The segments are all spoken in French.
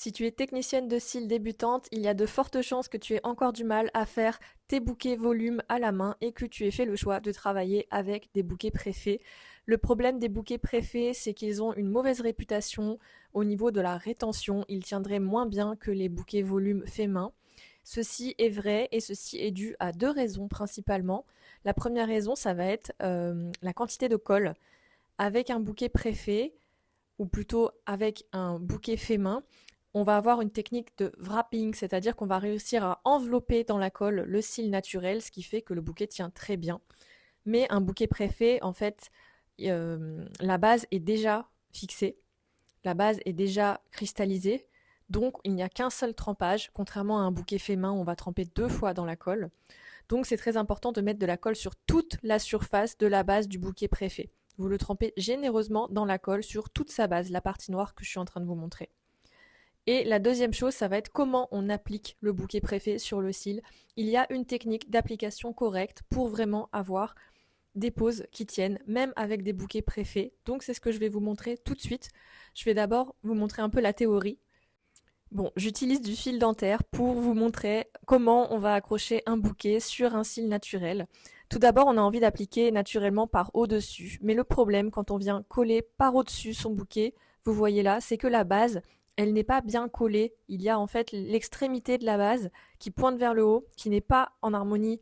Si tu es technicienne de cils débutante, il y a de fortes chances que tu aies encore du mal à faire tes bouquets volume à la main et que tu aies fait le choix de travailler avec des bouquets préfaits. Le problème des bouquets préfaits, c'est qu'ils ont une mauvaise réputation au niveau de la rétention. Ils tiendraient moins bien que les bouquets volume faits main. Ceci est vrai et ceci est dû à deux raisons principalement. La première raison, ça va être la quantité de colle. Avec un bouquet préfet, ou plutôt avec un bouquet fait main, on va avoir une technique de wrapping, c'est-à-dire qu'on va réussir à envelopper dans la colle le cil naturel, ce qui fait que le bouquet tient très bien. Mais un bouquet préfet, en fait, la base est déjà fixée, la base est déjà cristallisée, donc il n'y a qu'un seul trempage, contrairement à un bouquet fait main, on va tremper 2 fois dans la colle. Donc c'est très important de mettre de la colle sur toute la surface de la base du bouquet préfet. Vous le trempez généreusement dans la colle sur toute sa base, la partie noire que je suis en train de vous montrer. Et la deuxième chose, ça va être comment on applique le bouquet préfet sur le cil. Il y a une technique d'application correcte pour vraiment avoir des poses qui tiennent, même avec des bouquets préfaits. Donc c'est ce que je vais vous montrer tout de suite. Je vais d'abord vous montrer un peu la théorie. Bon, j'utilise du fil dentaire pour vous montrer comment on va accrocher un bouquet sur un cil naturel. Tout d'abord, on a envie d'appliquer naturellement par au-dessus, mais le problème quand on vient coller par au-dessus son bouquet, vous voyez là, c'est que la base, elle n'est pas bien collée. Il y a en fait l'extrémité de la base qui pointe vers le haut, qui n'est pas en harmonie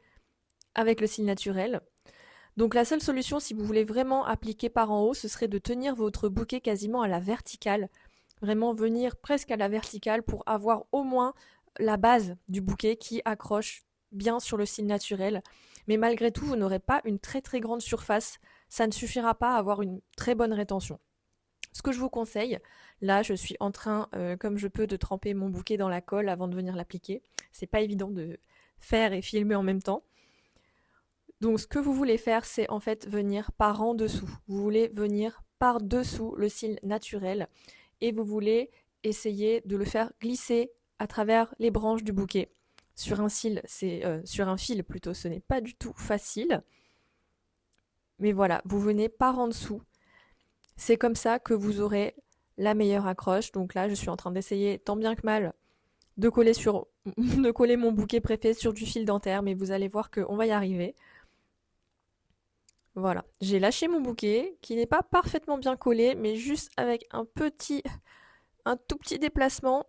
avec le cil naturel. Donc la seule solution, si vous voulez vraiment appliquer par en haut, ce serait de tenir votre bouquet quasiment à la verticale. Vraiment venir presque à la verticale pour avoir au moins la base du bouquet qui accroche bien sur le cil naturel. Mais malgré tout, vous n'aurez pas une très très grande surface. Ça ne suffira pas à avoir une très bonne rétention. Ce que je vous conseille, là je suis en train, comme je peux, de tremper mon bouquet dans la colle avant de venir l'appliquer. C'est pas évident de faire et filmer en même temps. Donc ce que vous voulez faire, c'est en fait venir par en dessous. Vous voulez venir par dessous le cil naturel et vous voulez essayer de le faire glisser à travers les branches du bouquet. Sur un cil, sur un fil plutôt, ce n'est pas du tout facile. Mais voilà, vous venez par en dessous. C'est comme ça que vous aurez la meilleure accroche. Donc là, je suis en train d'essayer tant bien que mal de coller de coller mon bouquet préfet sur du fil dentaire, mais vous allez voir qu'on va y arriver. Voilà, j'ai lâché mon bouquet qui n'est pas parfaitement bien collé, mais juste avec un tout petit déplacement,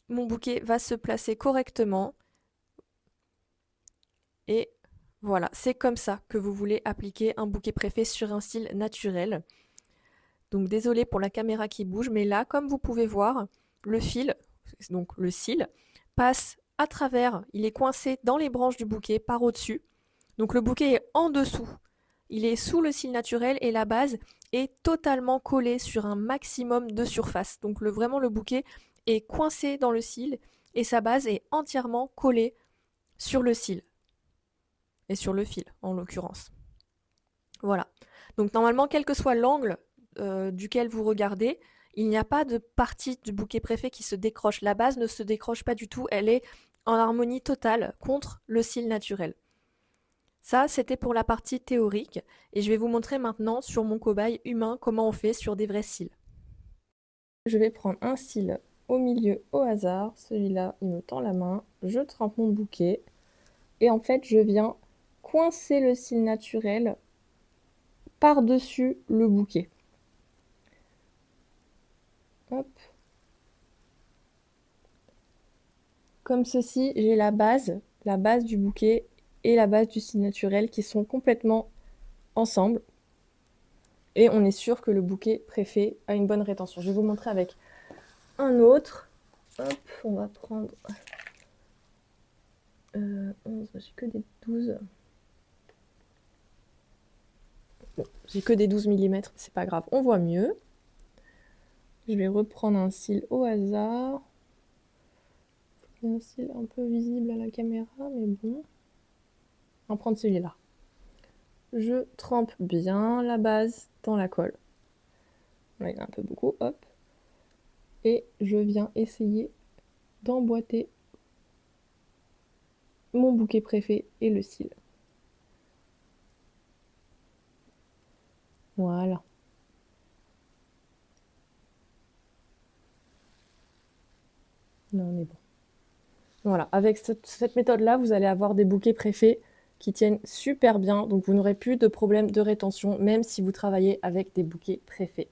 mon bouquet va se placer correctement. Et voilà, c'est comme ça que vous voulez appliquer un bouquet préfet sur un cil naturel. Donc désolé pour la caméra qui bouge, mais là, comme vous pouvez voir, le fil, donc le cil, passe à travers, il est coincé dans les branches du bouquet par au-dessus. Donc le bouquet est en dessous. Il est sous le cil naturel et la base est totalement collée sur un maximum de surface. Donc vraiment le bouquet est coincé dans le cil et sa base est entièrement collée sur le cil et sur le fil en l'occurrence. Voilà. Donc normalement, quel que soit l'angle duquel vous regardez, il n'y a pas de partie du bouquet préfet qui se décroche. La base ne se décroche pas du tout. Elle est en harmonie totale contre le cil naturel. Ça, c'était pour la partie théorique, et je vais vous montrer maintenant sur mon cobaye humain comment on fait sur des vrais cils. Je vais prendre un cil au milieu au hasard, celui-là il me tend la main, je trempe mon bouquet, et en fait je viens coincer le cil naturel par-dessus le bouquet. Hop. Comme ceci, j'ai la base du bouquet et la base du cil naturel qui sont complètement ensemble. Et on est sûr que le bouquet préfet a une bonne rétention. Je vais vous montrer avec un autre. Hop, on va prendre 11, j'ai que des 12. Bon, j'ai que des 12 mm, c'est pas grave, on voit mieux. Je vais reprendre un cil au hasard. Un cil un peu visible à la caméra, mais bon. On va prendre celui-là. Je trempe bien la base dans la colle. Là, il y en a un peu beaucoup, hop. Et je viens essayer d'emboîter mon bouquet préfet et le cil. Voilà. Non, on est bon. Voilà, avec cette méthode-là, vous allez avoir des bouquets préfaits qui tiennent super bien, donc vous n'aurez plus de problème de rétention, même si vous travaillez avec des bouquets préfaits.